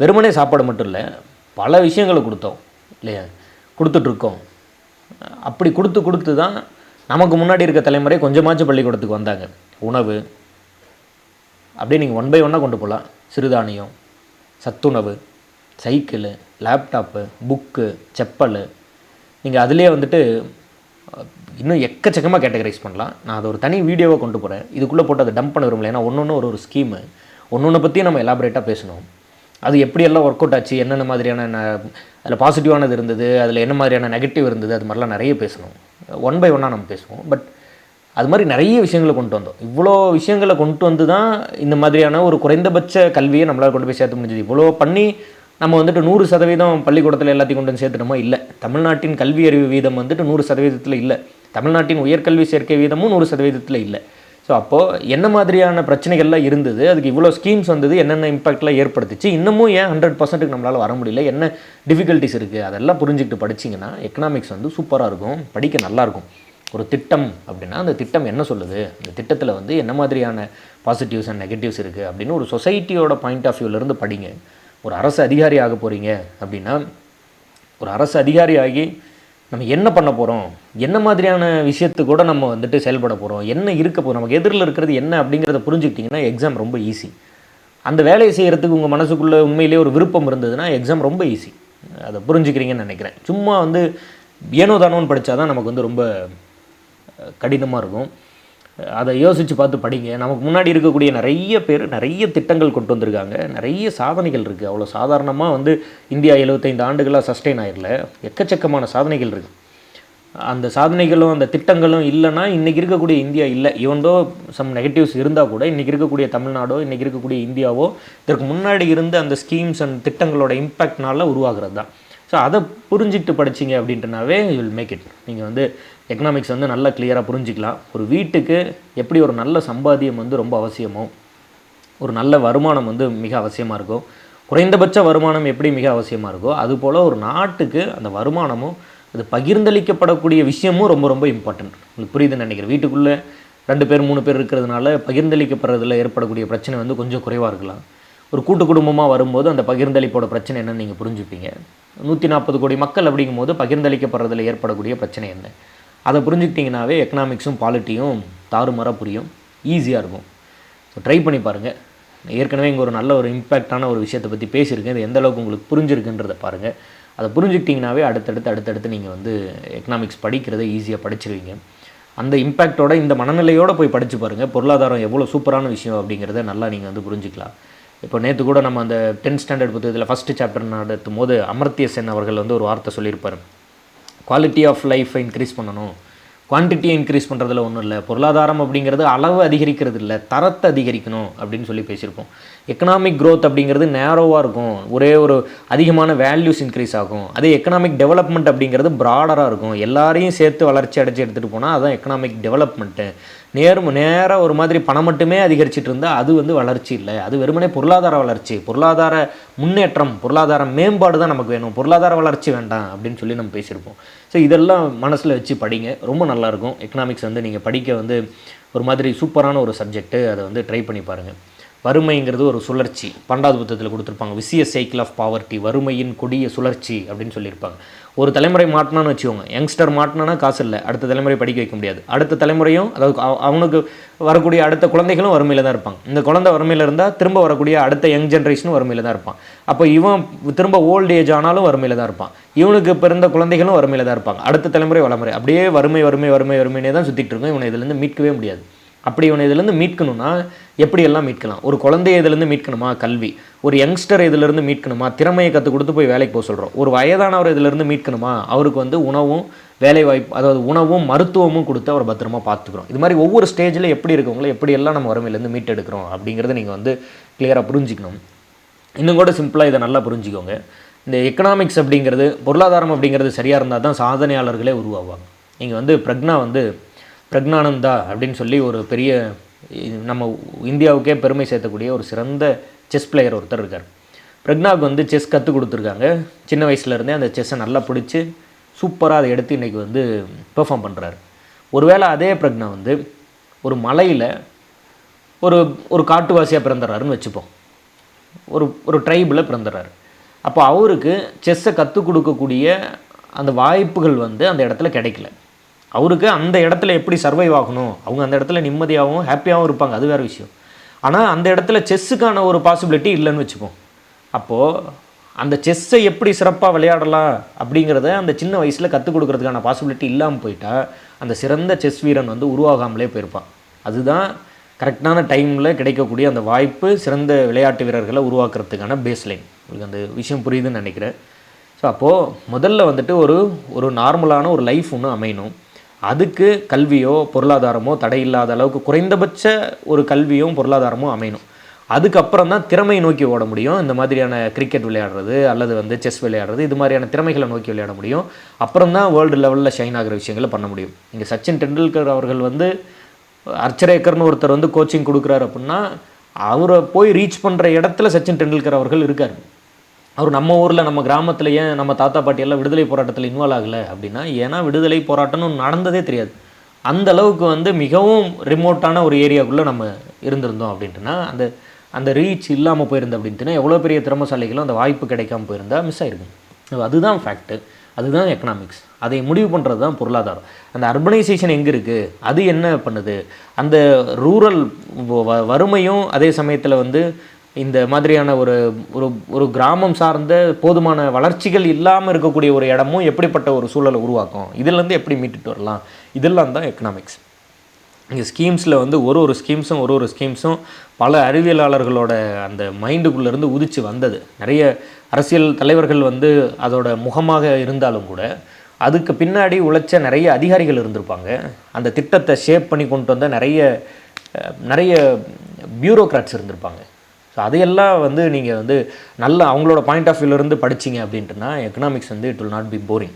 வெறுமனே சாப்பாடு மட்டும் இல்லை, பல விஷயங்களை கொடுத்தோம் இல்லையா, கொடுத்துட்ருக்கோம். அப்படி கொடுத்து தான் நமக்கு முன்னாடி இருக்க தலைமுறை கொஞ்சமாச்சும் பள்ளிக்கூடத்துக்கு வந்தாங்க. உணவு அப்படியே நீங்கள் 1 by 1 கொண்டு போகலாம். சிறுதானியம், சத்துணவு, சைக்கிளு, லேப்டாப்பு, புக்கு, செப்பல், நீங்கள் அதிலே வந்துட்டு இன்னும் எக்கச்சக்கமாக கேட்டகரைஸ் பண்ணலாம். நான் அதை ஒரு தனி வீடியோவை கொண்டு போகிறேன், இதுக்குள்ளே போட்டு அதை டம்ப் பண்ண விரும்பல. ஏன்னா ஒன்று ஒரு ஸ்கீமு, ஒன்று பற்றியும் நம்ம எலாபரேட்டாக பேசணும். அது எப்படியெல்லாம் ஒர்க் அவுட் ஆச்சு, என்னென்ன மாதிரியான அதில் பாசிட்டிவானது இருந்தது, அதில் என்ன மாதிரியான நெகட்டிவ் இருந்தது, அது மாதிரிலாம் நிறைய பேசணும். 1 by 1 நம்ம பேசுவோம். பட் அது மாதிரி நிறைய விஷயங்களை கொண்டு வந்தோம். இவ்வளோ விஷயங்களை கொண்டு வந்து தான் இந்த மாதிரியான ஒரு குறைந்தபட்ச கல்வியை நம்மளால் கொண்டு போய் சேர்த்து முடிஞ்சது. இவ்வளோ பண்ணி நம்ம வந்துட்டு 100% பள்ளிக்கூடத்தில் எல்லாத்தையும் கொண்டு வந்து சேர்த்துட்டோமோ இல்லை. தமிழ்நாட்டின் கல்வி அறிவு வீதம் வந்துட்டு 100% இல்லை. தமிழ்நாட்டின் உயர்கல்வி சேர்க்கை வீதமும் 100% இல்லை. ஸோ ஸோ அப்போது என்ன மாதிரியான பிரச்சனைகள்லாம் இருந்தது, அதுக்கு இவ்வளோ ஸ்கீம்ஸ் வந்தது, என்னென்ன இம்பாக்ட்லாம் ஏற்படுத்துச்சு, இன்னமும் ஏன் 100%க்கு நம்மளால் வர முடியல, என்ன டிஃபிகல்ட்டிஸ் இருக்குது, அதெல்லாம் புரிஞ்சுக்கிட்டு படிச்சிங்கன்னா எக்கனாமிக்ஸ் வந்து சூப்பராக இருக்கும், படிக்க நல்லாயிருக்கும். ஒரு திட்டம் அப்படின்னா அந்த திட்டம் என்ன சொல்லுது, அந்த திட்டத்தில் வந்து என்ன மாதிரியான பாசிட்டிவ்ஸ் அண்ட் நெகட்டிவ்ஸ் இருக்குது அப்படின்னு ஒரு சொசைட்டியோட பாயிண்ட் ஆஃப் வியூவிலேருந்து படிங்க. ஒரு அரசு அதிகாரி ஆக போகிறீங்க அப்படின்னா ஒரு அரசு அதிகாரி ஆகி நம்ம என்ன பண்ண போகிறோம், என்ன மாதிரியான விஷயத்து கூட நம்ம வந்துட்டு செயல்பட போகிறோம், என்ன இருக்க போகிறோம், நமக்கு எதிரில் இருக்கிறது என்ன அப்படிங்கிறத புரிஞ்சுக்கிட்டிங்கன்னா எக்ஸாம் ரொம்ப ஈஸி. அந்த வேலையை செய்கிறதுக்கு உங்கள் மனசுக்குள்ளே உண்மையிலே ஒரு விருப்பம் இருந்ததுன்னா எக்ஸாம் ரொம்ப ஈஸி. அதை புரிஞ்சுக்கிறீங்கன்னு நினைக்கிறேன். சும்மா வந்து ஏனோ தானோன்னு படித்தா தான் நமக்கு வந்து ரொம்ப கடினமாக இருக்கும். அதை யோசித்து பார்த்து படிங்க. நமக்கு முன்னாடி இருக்கக்கூடிய நிறைய பேர் நிறைய திட்டங்கள் கொண்டு வந்திருக்காங்க, நிறைய சாதனைகள் இருக்குது. அவ்வளோ சாதாரணமாக வந்து இந்தியா 75 ஆண்டுகளாக சஸ்டெயின் ஆகிடல, எக்கச்சக்கமான சாதனைகள் இருக்குது. அந்த சாதனைகளும் அந்த திட்டங்களும் இல்லைன்னா இன்றைக்கி இருக்கக்கூடிய இந்தியா இல்லை. ஈவன்தோ சம் நெகட்டிவ்ஸ் இருந்தால் கூட இன்றைக்கி இருக்கக்கூடிய தமிழ்நாடோ இன்றைக்கி இருக்கக்கூடிய இந்தியாவோ இதற்கு முன்னாடி இருந்த அந்த ஸ்கீம்ஸ் அண்ட் திட்டங்களோட இம்பேக்ட்னால உருவாகிறது தான். ஸோ அதை புரிஞ்சுட்டு படிச்சிங்க அப்படின்றனாவே யூ வில் மேக் இட். நீங்கள் வந்து எக்கனாமிக்ஸ் வந்து நல்லா கிளியராக புரிஞ்சிக்கலாம். ஒரு வீட்டுக்கு எப்படி ஒரு நல்ல சம்பாத்தியம் வந்து ரொம்ப அவசியமோ, ஒரு நல்ல வருமானம் வந்து மிக அவசியமாக இருக்கும், குறைந்தபட்ச வருமானம் எப்படி மிக அவசியமாக இருக்கோ, அதுபோல் ஒரு நாட்டுக்கு அந்த வருமானமும் அது பகிர்ந்தளிக்கப்படக்கூடிய விஷயமும் ரொம்ப ரொம்ப இம்பார்ட்டன்ட். உங்களுக்கு புரியுதுன்னு நினைக்கிறேன். வீட்டுக்குள்ளே 2 பேர் 3 பேர் இருக்கிறதுனால பகிர்ந்தளிக்கப்படுறதுல ஏற்படக்கூடிய பிரச்சனை வந்து கொஞ்சம் குறைவாக இருக்கலாம். ஒரு கூட்டு குடும்பமாக வரும்போது அந்த பகிர்ந்தளிப்போட பிரச்சனை என்னன்னு நீங்கள் புரிஞ்சுப்பீங்க. 140 கோடி மக்கள் அப்படிங்கும்போது பகிர்ந்தளிக்கப்படுறதுல ஏற்படக்கூடிய பிரச்சனை என்ன, அதை புரிஞ்சுக்கிட்டிங்கனாவே எக்கனாமிக்ஸும் பாலிட்டியும் தாறுமாறாக புரியும், ஈஸியாக இருக்கும். ஸோ ட்ரை பண்ணி பாருங்கள். ஏற்கனவே இங்கே ஒரு நல்ல ஒரு இம்பேக்டான ஒரு விஷயத்தை பற்றி பேசியிருக்கேன். இது எந்த அளவுக்கு உங்களுக்கு புரிஞ்சிருக்குன்றதை பாருங்கள். அதை புரிஞ்சுக்கிட்டிங்கனாவே அடுத்தடுத்து நீங்கள் வந்து எக்கனாமிக்ஸ் படிக்கிறதை ஈஸியாக படிச்சிருவீங்க. அந்த இம்பேக்டோட இந்த மனநிலையோடு போய் படித்து பாருங்கள். பொருளாதாரம் எவ்வளோ சூப்பரான விஷயம் அப்படிங்கிறத நல்லா நீங்கள் வந்து புரிஞ்சுக்கலாம். இப்போ நேற்று கூட நம்ம அந்த 10th ஸ்டாண்டர்ட் புத்தகத்தில் ஃபஸ்ட்டு சாப்டர் நடத்தும் போது அமர்த்திய சென் அவர்கள் வந்து ஒரு வார்த்தை சொல்லியிருப்பார். குவாலிட்டி ஆஃப் லைஃப்பை இன்க்ரீஸ் பண்ணணும், குவான்டிட்டியை இன்க்ரீஸ் பண்ணுறதுல ஒன்றும் இல்லை. பொருளாதாரம் அப்படிங்கிறது அளவு அதிகரிக்கிறது இல்லை, தரத்தை அதிகரிக்கணும் அப்படின்னு சொல்லி பேசியிருப்போம். எக்கனாமிக் க்ரோத் அப்படிங்கிறது நேரோவாக இருக்கும், ஒரே ஒரு அதிகமான வேல்யூஸ் இன்க்ரீஸ் ஆகும். அதே எக்கனாமிக் டெவலப்மெண்ட் அப்படிங்கிறது ப்ராடராக இருக்கும், எல்லாரையும் சேர்த்து வளர்ச்சி அடைச்சி எடுத்துகிட்டு போனால் அதுதான் எக்கனாமிக் டெவலப்மெண்ட்டு. நேராக ஒரு மாதிரி பணம் மட்டுமே அதிகரிச்சிட்டு இருந்தால் அது வந்து வளர்ச்சி இல்லை, அது வெறுமனே பொருளாதார வளர்ச்சி, பொருளாதார முன்னேற்றம், பொருளாதார மேம்பாடு தான் நமக்கு வேணும், பொருளாதார வளர்ச்சி வேண்டாம் அப்படின்னு சொல்லி நம்ம பேசியிருப்போம். ஸோ இதெல்லாம் மனசில் வச்சு படிங்க, ரொம்ப நல்லாயிருக்கும். எக்கனாமிக்ஸ் வந்து நீங்கள் படிக்க வந்து ஒரு மாதிரி சூப்பரான ஒரு சப்ஜெக்ட்டு. அதை வந்து ட்ரை பண்ணி பாருங்கள். வறுமைங்கிறது ஒரு சுழற்சி, 12வது புத்தகத்தில் கொடுத்துருப்பாங்க, விசியஸ் சைக்கிள் ஆஃப் பாவர்ட்டி, வறுமையின் கொடிய சுழற்சி அப்படின்னு சொல்லியிருப்பாங்க. ஒரு தலைமுறை மாட்டினான்னு வச்சுக்கோங்க, யங்ஸ்டர் மாட்டினானா காசு இல்லை, அடுத்த தலைமுறை படிக்க வைக்க முடியாது. அடுத்த தலைமுறையும் அதாவது அவனுக்கு வரக்கூடிய அடுத்த குழந்தைகளும் வறுமையில் தான் இருப்பாங்க. இந்த குழந்தை வறுமையில் இருந்தால் திரும்ப வரக்கூடிய அடுத்த யங் ஜென்ரேஷனும் வறுமையில் தான் இருப்பான். அப்போ இவன் திரும்ப ஓல்டு ஏஜ் ஆனாலும் வறுமையில் தான் இருப்பான். இவனுக்கு பிறந்த குழந்தைகளும் வறுமையில் தான் இருப்பாங்க. அடுத்த தலைமுறை வளமுறை அப்படியே வறுமையே தான் சுற்றிட்டு இருக்கும். இவனை இதுலேருந்து மீட்கவே முடியாது. அப்படி இவனை இதுலேருந்து மீட்கணும்னா எப்படியெல்லாம் மீட்கலாம்? ஒரு குழந்தைய இதுலேருந்து மீட்கணுமா? கல்வி. ஒரு யங்ஸ்டர் இதிலேருந்து மீட்கணுமா? திறமையை கற்றுக் கொடுத்து போய் வேலைக்கு போக சொல்கிறோம். ஒரு வயதானவர் இதிலேருந்து மீட்கணுமா? அவருக்கு வந்து உணவும் வேலைவாய்ப்பு, அதாவது உணவும் மருத்துவமும் கொடுத்து அவர் பத்திரமா பார்த்துக்கிறோம். இது மாதிரி ஒவ்வொரு ஸ்டேஜில் எப்படி இருக்கவங்களோ எப்படியெல்லாம் நம்ம வறுமையிலேருந்து மீட்டெடுக்கிறோம் அப்படிங்கிறத நீங்கள் வந்து கிளியராக புரிஞ்சிக்கணும். இன்னும் கூட சிம்பிளாக இதை நல்லா புரிஞ்சுக்கோங்க. இந்த எக்கனாமிக்ஸ் அப்படிங்கிறது, பொருளாதாரம் அப்படிங்கிறது சரியாக இருந்தால் தான் சாதனையாளர்களே உருவாகுவாங்க. நீங்கள் வந்து பிரக்னானந்தா அப்படின்னு சொல்லி ஒரு பெரிய நம்ம இந்தியாவுக்கே பெருமை சேர்த்தக்கூடிய ஒரு சிறந்த செஸ் பிளேயர் ஒருத்தர் இருக்கார். பிரக்னாவுக்கு வந்து செஸ் கற்றுக் கொடுத்துருக்காங்க. சின்ன வயசுலேருந்தே அந்த செஸ்ஸை நல்லா பிடிச்சி சூப்பராக அதை எடுத்து இன்றைக்கி வந்து பெர்ஃபார்ம் பண்ணுறாரு. ஒருவேளை அதே பிரக்னா வந்து ஒரு மலையில் ஒரு காட்டுவாசியாக பிறந்துடுறாருன்னு வச்சுப்போம், ஒரு ட்ரைபில் பிறந்துடுறாரு. அப்போ அவருக்கு செஸ்ஸை கற்றுக் கொடுக்கக்கூடிய அந்த வாய்ப்புகள் வந்து அந்த இடத்துல கிடைக்கல. அவருக்கு அந்த இடத்துல எப்படி சர்வைவ் ஆகணும், அவங்க அந்த இடத்துல நிம்மதியாகவும் ஹாப்பியாகவும் இருப்பாங்க, அது வேறு விஷயம். ஆனால் அந்த இடத்துல செஸ்ஸுக்கான ஒரு பாசிபிலிட்டி இல்லைன்னு வச்சுப்போம். அப்போது அந்த செஸ்ஸை எப்படி சிறப்பாக விளையாடலாம் அப்படிங்கிறத அந்த சின்ன வயசில் கற்றுக் கொடுக்கறதுக்கான பாசிபிலிட்டி இல்லாமல் போயிட்டா அந்த சிறந்த செஸ் வீரன் வந்து உருவாகாமலே போயிருப்பான். அதுதான் கரெக்டான டைமில் கிடைக்கக்கூடிய அந்த வாய்ப்பு, சிறந்த விளையாட்டு வீரர்களை உருவாக்குறதுக்கான பேஸ்லைன். உங்களுக்கு அந்த விஷயம் புரியுதுன்னு நினைக்கிறேன். ஸோ அப்போது முதல்ல வந்துட்டு ஒரு நார்மலான ஒரு லைஃப் ஒன்று அமையணும். அதுக்கு கல்வியோ பொருளாதாரமோ தடையில்லாத அளவுக்கு குறைந்தபட்ச ஒரு கல்வியும் பொருளாதாரமும் அமையணும். அதுக்கப்புறம் தான் திறமையை நோக்கி ஓட முடியும். இந்த மாதிரியான கிரிக்கெட் விளையாடுறது அல்லது வந்து செஸ் விளையாடுறது, இது மாதிரியான திறமைகளை நோக்கி விளையாட முடியும். அப்புறம் தான் வேர்ல்டு லெவலில் ஷைன் ஆகிற விஷயங்களை பண்ண முடியும். இங்கே சச்சின் டெண்டுல்கர் அவர்கள் வந்து அர்ச்சரேக்கர்னு ஒருத்தர் வந்து கோச்சிங் கொடுக்குறாரு அப்படின்னா அவரை போய் ரீச் பண்ணுற இடத்துல சச்சின் டெண்டுல்கர் அவர்கள் இருக்கார். அவர் நம்ம ஊரில் நம்ம கிராமத்தில் ஏன் நம்ம தாத்தா பாட்டியெல்லாம் விடுதலை போராட்டத்தில் இன்வால்வ் ஆகலை அப்படின்னா, ஏன்னா விடுதலை போராட்டம்னு நடந்ததே தெரியாது. அந்த அளவுக்கு வந்து மிகவும் ரிமோட்டான ஒரு ஏரியாவுக்குள்ளே நம்ம இருந்திருந்தோம் அப்படின்ட்டுனா, அந்த அந்த ரீச் இல்லாமல் போயிருந்தோம் அப்படின்ட்டுனா, எவ்வளோ பெரிய திறமசாலிகளும் அந்த வாய்ப்பு கிடைக்காமல் போயிருந்தால் மிஸ் ஆகிருக்கும். அதுதான் ஃபேக்ட்டு, அதுதான் எக்கனாமிக்ஸ். அதை முடிவு பண்ணுறது தான் பொருளாதாரம். அந்த அர்பனைசேஷன் எங்கே இருக்குது, அது என்ன பண்ணுது, அந்த ரூரல் வறுமையும் அதே சமயத்தில் வந்து இந்த மாதிரியான ஒரு ஒரு ஒரு கிராமம் சார்ந்த போதுமான வளர்ச்சிகள் இல்லாமல் இருக்கக்கூடிய ஒரு இடமும் எப்படிப்பட்ட ஒரு சூழலை உருவாக்கும், இதிலேருந்து எப்படி மீட்டுட்டு வரலாம், இதெல்லாம் தான் எக்கனாமிக்ஸ். இங்கே ஸ்கீம்ஸில் வந்து ஒரு ஸ்கீம்ஸும் பல அறிவியலாளர்களோட அந்த மைண்டுக்குள்ளேருந்து உதிச்சு வந்தது. நிறைய அரசியல் தலைவர்கள் வந்து அதோட முகமாக இருந்தாலும் கூட அதுக்கு பின்னாடி உழைச்ச நிறைய அதிகாரிகள் இருந்திருப்பாங்க. அந்த திட்டத்தை ஷேப் பண்ணி கொண்டு வந்த நிறைய பியூரோக்ராட்ஸ் இருந்திருப்பாங்க. ஸோ அதையெல்லாம் வந்து நீங்கள் வந்து நல்ல அவங்களோட பாயிண்ட் ஆஃப் வியூலேருந்து படிச்சிங்க அப்படின்ட்டுனா எக்கனாமிக்ஸ் வந்து it will not be boring.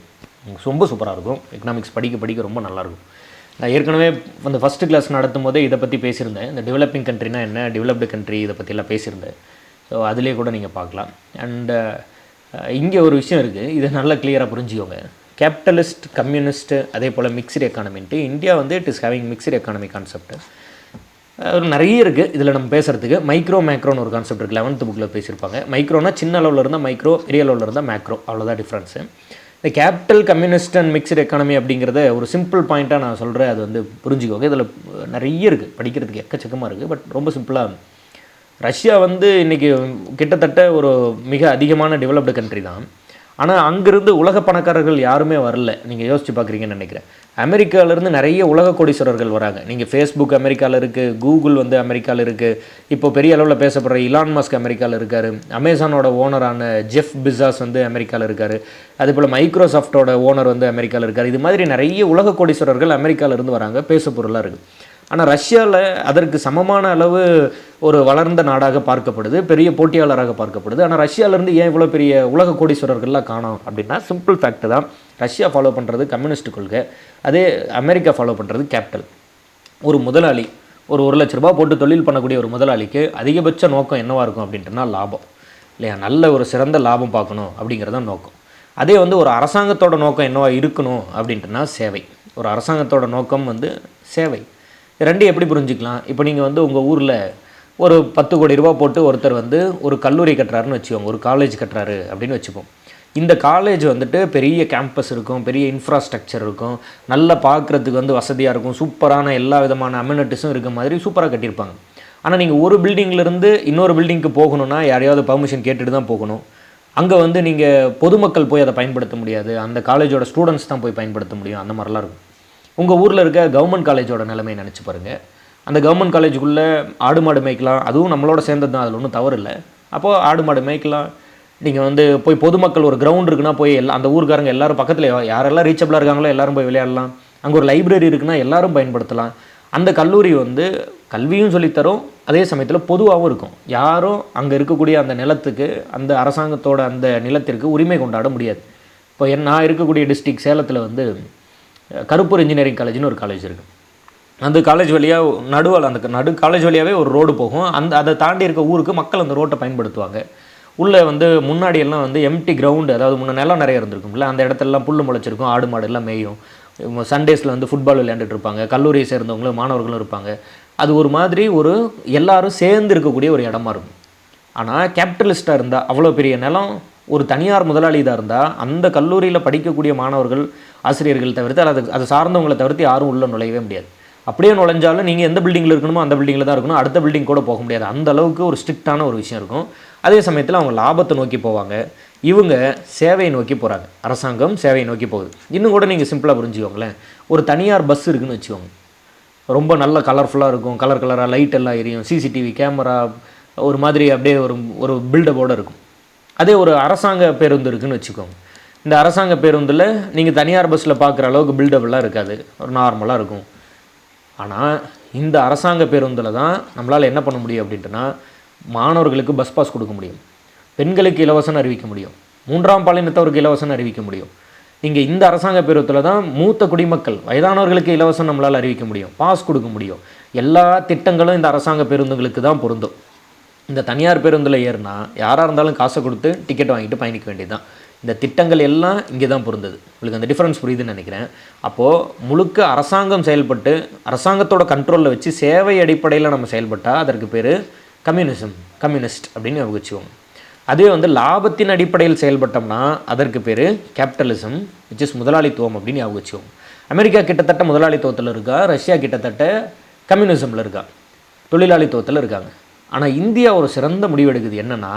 ரொம்ப சூப்பராக இருக்கும். எக்கனாமிக்ஸ் படிக்க ரொம்ப நல்லாயிருக்கும். நான் ஏற்கனவே அந்த ஃபஸ்ட்டு கிளாஸ் நடத்தும் போதே இதை பற்றி பேசியிருந்தேன். இந்த டெவலப்பிங் கண்ட்ரினா என்ன, டெவலப்டு கண்ட்ரி, இதை பற்றிலாம் பேசியிருந்தேன். ஸோ அதிலே கூட நீங்கள் பார்க்கலாம். அண்டு இங்கே ஒரு விஷயம் இருக்குது, இதை நல்லா கிளியராக புரிஞ்சுக்கோங்க. கேபிட்டலிஸ்ட், கம்யூனிஸ்ட்டு, அதே போல் மிக்சடு எக்கானமின்ட்டு இந்தியா வந்து it is having mixed economy concept. நிறைய இருக்குது இதில் நம்ம பேசுகிறதுக்கு. மைக்ரோ மேக்ரோன்னு ஒரு கான்செப்ட் இருக்குது, 11th புக்கில் பேசியிருப்பாங்க. மைக்ரோனா சின்ன அளவில் இருந்தால் மைக்ரோ, பெரிய அளவில் இருந்தால் மேக்ரோ, அவ்வளோதான் டிஃப்ரென்ஸு. இந்த capital, communist and mixed economy அப்படிங்கிறத ஒரு சிம்பிள் பாயிண்ட்டாக நான் சொல்கிறேன், அது வந்து புரிஞ்சுக்கோங்க. இதில் நிறைய இருக்குது, படிக்கிறதுக்கு எக்கச்சக்கமாக இருக்குது. பட் ரொம்ப சிம்பிளாக, ரஷ்யா வந்து இன்றைக்கி கிட்டத்தட்ட ஒரு மிக அதிகமான டெவலப்டு கண்ட்ரி தான். ஆனால் அங்கேருந்து உலக பணக்காரர்கள் யாருமே வரல. நீங்கள் யோசிச்சு பார்க்குறீங்கன்னு நினைக்கிறேன். அமெரிக்காவிலேருந்து நிறைய உலக கோடீஸ்வரர்கள் வராங்க. நீங்கள் ஃபேஸ்புக் அமெரிக்காவில் இருக்குது, கூகுள் வந்து அமெரிக்காவில் இருக்குது, இப்போ பெரிய அளவில் பேசப்படுற இலான் மஸ்க் அமெரிக்காவில் இருக்கார், அமேசானோட ஓனரான ஜெஃப் பிசாஸ் வந்து அமெரிக்காவில் இருக்கார், அதே போல் மைக்ரோசாஃப்டோட ஓனர் வந்து அமெரிக்காவில் இருக்கார். இது மாதிரி நிறைய உலக கோடீஸ்வரர்கள் அமெரிக்காவிலேருந்து வராங்க, பேச பொருளாக இருக்குது. ஆனால் ரஷ்யாவில் அதற்கு சமமான அளவு ஒரு வளர்ந்த நாடாக பார்க்கப்படுது, பெரிய போட்டியாளராக பார்க்கப்படுது. ஆனால் ரஷ்யாவிலேருந்து ஏன் இவ்வளோ பெரிய உலக கோடீஸ்வரர்கள்லாம் காணோம் அப்படின்னா, சிம்பிள் ஃபேக்ட் தான். ரஷ்யா ஃபாலோ பண்ணுறது கம்யூனிஸ்ட் கொள்கை, அதே அமெரிக்கா ஃபாலோ பண்ணுறது கேபிட்டல். ஒரு முதலாளி ஒரு 1 லட்ச ரூபா போட்டு தொழில் பண்ணக்கூடிய ஒரு முதலாளிக்கு அதிகபட்ச நோக்கம் என்னவாக இருக்கும் அப்படின்ட்டுனா லாபம் இல்லையா, நல்ல ஒரு சிறந்த லாபம் பார்க்கணும் அப்படிங்கிறதான் நோக்கம். அதே வந்து ஒரு அரசாங்கத்தோட நோக்கம் என்னவாக இருக்கணும் அப்படின்ட்டுனா சேவை. ஒரு அரசாங்கத்தோட நோக்கம் வந்து சேவை. ரெண்டையும் எப்படி புரிஞ்சுக்கலாம்? இப்போ நீங்கள் வந்து உங்கள் ஊரில் ஒரு 10 கோடி ரூபா போட்டு ஒருத்தர் வந்து ஒரு கல்லூரி கட்டுறாருன்னு வச்சுக்கோங்க, ஒரு காலேஜ் கட்டுறாரு அப்படின்னு வச்சுப்போம். இந்த காலேஜ் வந்துட்டு பெரிய கேம்பஸ் இருக்கும், பெரிய இன்ஃப்ராஸ்ட்ரக்சர் இருக்கும், நல்லா பார்க்குறதுக்கு வந்து வசதியாக இருக்கும், சூப்பரான எல்லா விதமான அமெனிட்டிஸும் இருக்க மாதிரி சூப்பராக கட்டியிருப்பாங்க. ஆனால் நீங்கள் ஒரு பில்டிங்லேருந்து இன்னொரு பில்டிங்க்கு போகணுன்னா யாரையாவது பர்மிஷன் கேட்டுட்டு தான் போகணும். அங்கே வந்து நீங்கள் பொதுமக்கள் போய் அதை பயன்படுத்த முடியாது, அந்த காலேஜோட ஸ்டூடெண்ட்ஸ் தான் போய் பயன்படுத்த முடியும். அந்த மாதிரிலாம் இருக்கும். உங்கள் ஊரில் இருக்க கவர்மெண்ட் காலேஜோட நிலைமையை நினச்சி பாருங்கள். அந்த கவர்மெண்ட் காலேஜுக்குள்ளே ஆடு மாடு மேய்க்கலாம், அதுவும் நம்மளோட சேர்ந்தது தான், அதில் ஒன்றும் தவறு இல்லை. அப்போது ஆடு மாடு மேய்க்கலாம். நீங்கள் வந்து போய் பொதுமக்கள் ஒரு கிரவுண்ட் இருக்குன்னா போய் அந்த ஊருக்காரங்க எல்லோரும் பக்கத்தில் யாரெல்லாம் ரீச்சபிளாக இருக்காங்களோ எல்லோரும் போய் விளையாடலாம். அங்கே ஒரு லைப்ரரி இருக்குன்னா எல்லோரும் பயன்படுத்தலாம். அந்த கல்லூரி வந்து கல்வியும் சொல்லித்தரும், அதே சமயத்தில் பொதுவாகவும் இருக்கும். யாரும் அங்கே இருக்கக்கூடிய அந்த நிலத்துக்கு, அந்த அரசாங்கத்தோட அந்த நிலத்திற்கு உரிமை கொண்டாட முடியாது. இப்போ நான் இருக்கக்கூடிய டிஸ்ட்ரிக்ட் சேலத்தில் வந்து கருப்பூர் இன்ஜினியரிங் காலேஜ்னு ஒரு காலேஜ் இருக்குது. அந்த காலேஜ் வழியாக நடு காலேஜ் வழியாகவே ஒரு ரோடு போகும். அதை தாண்டி இருக்க ஊருக்கு மக்கள் அந்த ரோட்டை பயன்படுத்துவாங்க. உள்ளே வந்து முன்னாடியெல்லாம் வந்து எம்டி கிரவுண்டு, அதாவது முன்னே நிலம் நிறைய இருந்திருக்கும்ல, அந்த இடத்துலலாம் புல் முளைச்சிருக்கும், ஆடு மாடு எல்லாம் மேயும். சண்டேஸில் வந்து ஃபுட்பால் விளையாண்டுட்டு இருப்பாங்க, கல்லூரியை சேர்ந்தவங்களும் மாணவர்களும் இருப்பாங்க. அது ஒரு மாதிரி ஒரு எல்லாரும் சேர்ந்து இருக்கக்கூடிய ஒரு இடமா இருக்கும். ஆனால் கேபிட்டலிஸ்ட்டாக இருந்தால், அவ்வளோ பெரிய நிலம் ஒரு தனியார் முதலாளி தான் இருந்தால், அந்த கல்லூரியில் படிக்கக்கூடிய மாணவர்கள், ஆசிரியர்கள் தவிர்த்து அதை சார்ந்தவங்களை தவிர்த்து யாரும் உள்ளே நுழையவே முடியாது. அப்படியே நுழைஞ்சாலும் நீங்கள் எந்த பில்டிங்கில் இருக்கணுமோ அந்த பில்டிங்கில் தான் இருக்கணும், அடுத்த பில்டிங் கூட போக முடியாது. அந்த அளவுக்கு ஒரு ஸ்ட்ரிக்டான ஒரு விஷயம் இருக்கும். அதே சமயத்தில் அவங்க லாபத்தை நோக்கி போவாங்க, இவங்க சேவையை நோக்கி போகிறாங்க. அரசாங்கம் சேவையை நோக்கி போகுது. இன்னும் கூட நீங்கள் சிம்பிளாக புரிஞ்சுக்கோங்களேன். ஒரு தனியார் பஸ் இருக்குதுன்னு வச்சுக்கோங்க, ரொம்ப நல்ல கலர்ஃபுல்லாக இருக்கும், கலராக லைட் எல்லாம் எரியும், சிசிடிவி கேமரா, ஒரு மாதிரி அப்படியே ஒரு பில்டப்போடு இருக்கும். அதே ஒரு அரசாங்க பேருந்து இருக்குதுன்னு வச்சுக்கோங்க. இந்த அரசாங்க பேருந்தில் நீங்கள் தனியார் பஸ்ஸில் பார்க்குற அளவுக்கு பில்டப்லாம் இருக்காது, ஒரு நார்மலாக இருக்கும். ஆனால் இந்த அரசாங்க பேருந்தில் தான் நம்மளால் என்ன பண்ண முடியும் அப்படின்ட்டுனா, மாணவர்களுக்கு பஸ் பாஸ் கொடுக்க முடியும், பெண்களுக்கு இலவசம் அறிவிக்க முடியும், 3ஆம் பாலினத்தவருக்கு இலவசம் அறிவிக்க முடியும். இங்கே இந்த அரசாங்க பேருந்தில் தான் மூத்த குடிமக்கள் வயதானவர்களுக்கு இலவசம் நம்மளால் அறிவிக்க முடியும், பாஸ் கொடுக்க முடியும். எல்லா திட்டங்களும் இந்த அரசாங்க பேருந்துகளுக்கு தான் பொருந்தும். இந்த தனியார் பேருந்தில் ஏறினா யாராக இருந்தாலும் காசை கொடுத்து டிக்கெட் வாங்கிட்டு பயணிக்க வேண்டியது தான். இந்த திட்டங்கள் எல்லாம் இங்கே தான் பொருந்தது. உங்களுக்கு அந்த டிஃப்ரென்ஸ் புரியுதுன்னு நினைக்கிறேன். அப்போது முழுக்க அரசாங்கம் செயல்பட்டு அரசாங்கத்தோட கண்ட்ரோலில் வச்சு சேவை அடிப்படையில் நம்ம செயல்பட்டால் அதற்கு பேர் கம்யூனிஸ்ட் அப்படின்னு வச்சுக்கோங்க. அதே வந்து லாபத்தின் அடிப்படையில் செயல்பட்டோம்னா அதற்கு பேர் கேபிட்டலிசம், விச் இஸ் முதலாளித்துவம் அப்படின்னு ஞாபகம் வச்சுக்கோங்க. அமெரிக்கா கிட்டத்தட்ட முதலாளித்துவத்தில் இருக்கா, ரஷ்யா கிட்டத்தட்ட கம்யூனிசமில் இருக்கா, தொழிலாளித்துவத்தில் இருக்காங்க. ஆனால் இந்தியா ஒரு சிறந்த முடிவெடுக்குது. என்னென்னா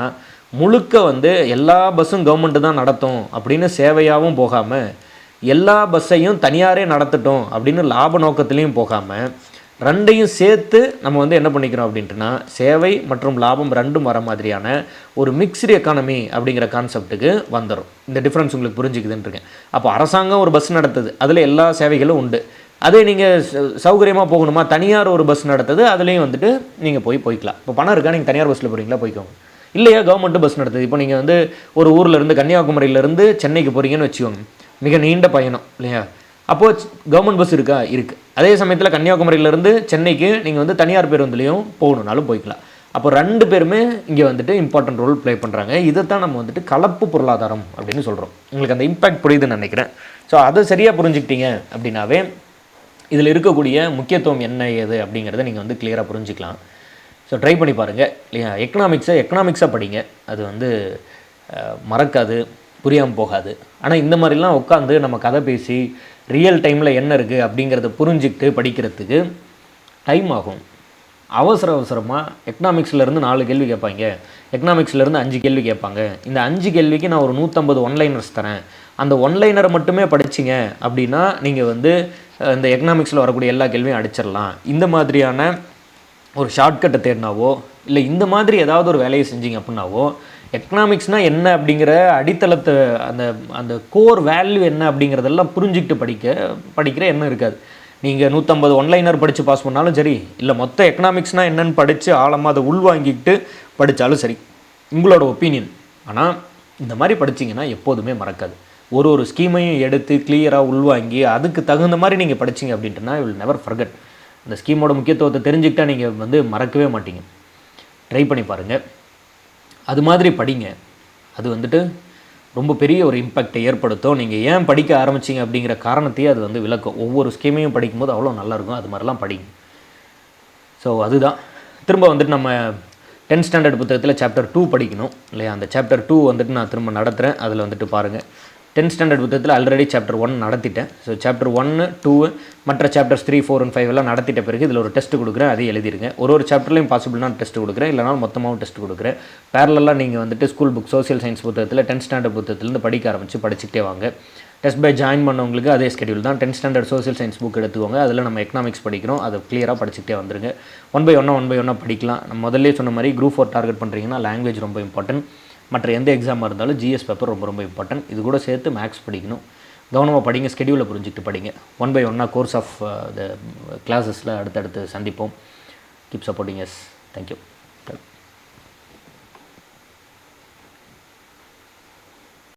முழுக்க வந்து எல்லா பஸ்ஸும் கவர்மெண்ட்டு தான் நடத்தும் அப்படின்னு சேவையாகவும் போகாமல், எல்லா பஸ்ஸையும் தனியாரே நடத்தட்டும் அப்படின்னு லாப நோக்கத்துலேயும் போகாமல், ரெண்டையும் சேர்த்து நம்ம வந்து என்ன பண்ணிக்கிறோம் அப்படின்ட்டுனா சேவை மற்றும் லாபம் ரெண்டும் வர மாதிரியான ஒரு மிக்ஸ்டு எக்கானமி அப்படிங்கிற கான்செப்ட்டுக்கு வந்துடும். இந்த டிஃப்ரென்ஸ் உங்களுக்கு புரிஞ்சுக்குதுன்னு இருக்கேன். அப்போ அரசாங்கம் ஒரு பஸ் நடத்துது, அதில் எல்லா சேவைகளும் உண்டு. அதே நீங்கள் சௌகரியமாக போகணுமா, தனியார் ஒரு பஸ் நடத்துது, அதுலேயும் வந்துட்டு நீங்கள் போய்க்கலாம். இப்போ பணம் இருக்கா, நீங்கள் தனியார் பஸ்ஸில் போகிறீங்களா, போய்க்கோங்க. இல்லையா கவர்மெண்ட்டு பஸ் நடத்துது. இப்போ நீங்கள் வந்து ஒரு ஊர்லேருந்து கன்னியாகுமரியிலேருந்து சென்னைக்கு போகிறீங்கன்னு வச்சுக்கோங்க, மிக நீண்ட பயணம் இல்லையா, அப்போது கவர்மெண்ட் பஸ் இருக்கா, இருக்குது. அதே சமயத்தில் கன்னியாகுமரியிலேருந்து சென்னைக்கு நீங்கள் வந்து தனியார் பேருந்துலேயும் போகணுன்னாலும் போய்க்கலாம். அப்போ ரெண்டு பேருமே இங்கே வந்துட்டு இம்பார்ட்டன்ட் ரோல் ப்ளே பண்ணுறாங்க. இதை தான் நம்ம வந்துட்டு கலப்பு பொருளாதாரம் அப்படின்னு சொல்கிறோம். உங்களுக்கு அந்த இம்பேக்ட் புரியுதுன்னு நினைக்கிறேன். ஸோ அதை சரியாக புரிஞ்சுக்கிட்டீங்க அப்படின்னாவே இதில் இருக்கக்கூடிய முக்கியத்துவம் என்ன ஏது அப்படிங்கிறத நீங்கள் வந்து கிளியராக புரிஞ்சிக்கலாம். ஸோ ட்ரை பண்ணி பாருங்கள் இல்லையா. எக்கனாமிக்ஸாக படிங்க, அது வந்து மறக்காது, புரியாமல் போகாது. ஆனால் இந்த மாதிரிலாம் உட்காந்து நம்ம கதை பேசி ரியல் டைமில் என்ன இருக்குது அப்படிங்கிறத புரிஞ்சுக்கிட்டு படிக்கிறதுக்கு டைம் ஆகும். அவசரமாக எக்கனாமிக்ஸ்லேருந்து 4 கேள்வி கேட்பாங்க, எக்கனாமிக்ஸ்லேருந்து 5 கேள்வி கேட்பாங்க. இந்த 5 கேள்விக்கு நான் ஒரு 150 ஒன்லைனர்ஸ் தரேன், அந்த ஒன்லைனரை மட்டுமே படிச்சிங்க அப்படின்னா நீங்கள் வந்து இந்த எக்கனாமிக்ஸில் வரக்கூடிய எல்லா கேள்வியும் அடிச்சிடலாம். இந்த மாதிரியான ஒரு ஷார்ட்கட்டை தேடினாவோ இல்லை இந்த மாதிரி ஏதாவது ஒரு வேலையை செஞ்சிங்க அப்படின்னாவோ, எக்கனாமிக்ஸ்னால் என்ன அப்படிங்கிற அடித்தளத்தை அந்த கோர் வேல்யூ என்ன அப்படிங்கிறதெல்லாம் புரிஞ்சுக்கிட்டு படிக்கிற எண்ணம் இருக்காது. நீங்கள் 150 ஒன்லைனர் படித்து பாஸ் பண்ணாலும் சரி, இல்லை மொத்த எக்கனாமிக்ஸ்னால் என்னென்னு படித்து ஆழமாக அதை உள்வாங்கிக்கிட்டு படித்தாலும் சரி, உங்களோட ஒப்பீனியன். ஆனால் இந்த மாதிரி படிச்சிங்கன்னா எப்போதுமே மறக்காது. ஒரு ஸ்கீமையும் எடுத்து கிளியராக உள்வாங்கி அதுக்கு தகுந்த மாதிரி நீங்கள் படிச்சிங்க அப்படின்ட்டுனா யூ வில் நெவர் ஃபர்கெட். அந்த ஸ்கீமோட முக்கியத்துவத்தை தெரிஞ்சுக்கிட்டால் நீங்கள் வந்து மறக்கவே மாட்டீங்க. ட்ரை பண்ணி பாருங்கள், அது மாதிரி படிங்க. அது வந்துட்டு ரொம்ப பெரிய ஒரு இம்பேக்டை ஏற்படுத்தும். நீங்கள் ஏன் படிக்க ஆரம்பிச்சிங்க அப்படிங்கிற காரணத்தையே அது வந்து விளக்கும். ஒவ்வொரு ஸ்கீமையும் படிக்கும்போது அவ்வளோ நல்லாயிருக்கும். அது மாதிரிலாம் படிங்க. ஸோ அதுதான் திரும்ப வந்துட்டு நம்ம 10th ஸ்டாண்டர்ட் புத்தகத்தில் சாப்டர் 2 படிக்கணும் இல்லையா. அந்த சாப்டர் 2 வந்துட்டு நான் திரும்ப நடத்துகிறேன், அதில் வந்துட்டு பாருங்கள். 10th ஸ்டாண்டர்ட் புத்தகத்தில் ஆல்ரெடி சாப்டர் 1 நடத்திட்டேன். ஸோ சாப்டர் 1, 2 மற்ற சாப்டர்ஸ் 3, 4 and 5 எல்லாம் நடத்திட்ட பிறகு இதில் ஒரு டெஸ்ட் கொடுக்குறேன், அதையும் எழுதிருங்க. ஒரு சாப்டர்லையும் பாசிபிள்னா டெஸ்ட் கொடுக்குறேன், இல்லைனாலும் மொத்தமாகவும் டெஸ்ட் கொடுக்குறேன். பேரலாக நீங்கள் வந்துட்டு ஸ்கூல் புக் சோசியல் சயின்ஸ் புத்தகத்தில் 10th ஸ்டாண்டர்ட் புத்தகத்துலேருந்து படிக்க ஆரம்பித்து படிச்சுக்கிட்டே வாங்க. டெஸ்ட் பை ஜாயின் பண்ணவங்களுக்கு அதே ஸ்கெடியூல் தான். 10th standard social science book எடுத்துக்கோங்க, அதில் நம்ம எக்கனாமிக்ஸ் படிக்கிறோம், அதை கிளியராக படிச்சுக்கிட்டே வந்துருங்க. 1 by 1 படிக்கலாம். நம்ம முதல்ல சொன்ன மாதிரி Group 4 டார்கெட் பண்ணுறீங்கன்னா லாங்குவேஜ் ரொம்ப இம்பார்ட்டன்ட். மற்ற எந்த எக்ஸாமாக இருந்தாலும் GS பேப்பர் ரொம்ப இம்பார்ட்டன்ட். இது கூட சேர்த்து மேக்ஸ் படிக்கணும். கவனமாக படிங்க, ஸ்கெடியூலை புரிஞ்சுக்கிட்டு படிங்க. 1 by 1 கோர்ஸ் ஆஃப் த கிளாஸஸில் அடுத்தடுத்து சந்திப்போம். Keep supporting us. தேங்க்யூ.